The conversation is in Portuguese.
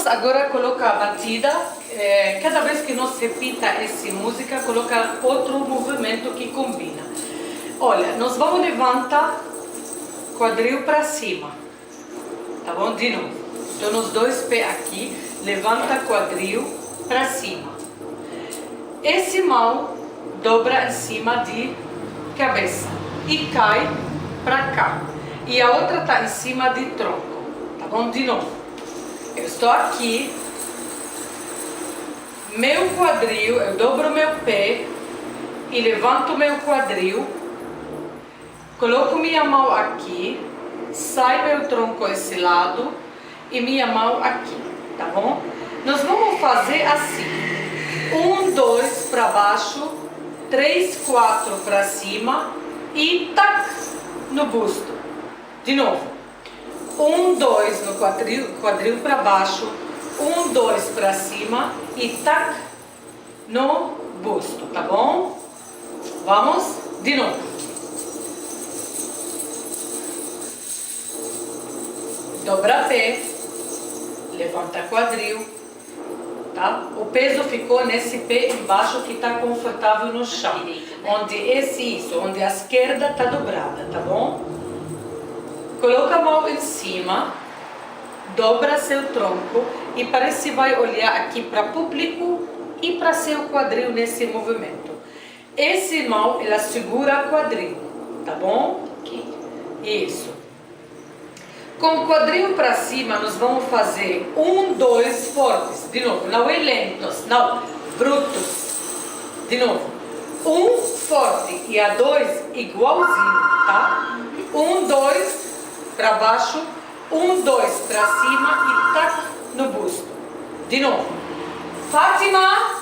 Vamos agora colocar a batida. Cada vez que nós repita essa música, colocar outro movimento que combina. Olha, nós vamos levantar quadril para cima, tá bom? De novo. Então, os dois pés aqui, levanta quadril para cima. Esse mão dobra em cima de cabeça e cai para cá. E a outra tá em cima de tronco, tá bom? De novo. Eu estou aqui, meu quadril, eu dobro meu pé e levanto meu quadril, coloco minha mão aqui, sai meu tronco esse lado e minha mão aqui, tá bom? Nós vamos fazer assim, 1, 2 para baixo, 3, 4 para cima e tac no busto. De novo. 1, 2 no quadril para baixo, 1, 2 para cima e tac no busto, tá bom? Vamos de novo. Dobra pé, levanta quadril, tá? O peso ficou nesse pé embaixo que está confortável no chão, onde a esquerda está dobrada, tá bom? Coloca a mão em cima, dobra seu tronco e parece que vai olhar aqui para o público e para seu quadril nesse movimento. Essa mão, ela segura o quadril, tá bom? Aqui. Isso. Com o quadril para cima, nós vamos fazer 1, 2 fortes. De novo, não é lentos, não, brutos. De novo. 1 forte e a 2 igualzinho, tá? 1, 2 para baixo, 1, 2 para cima e tac no busto. De novo. Fátima!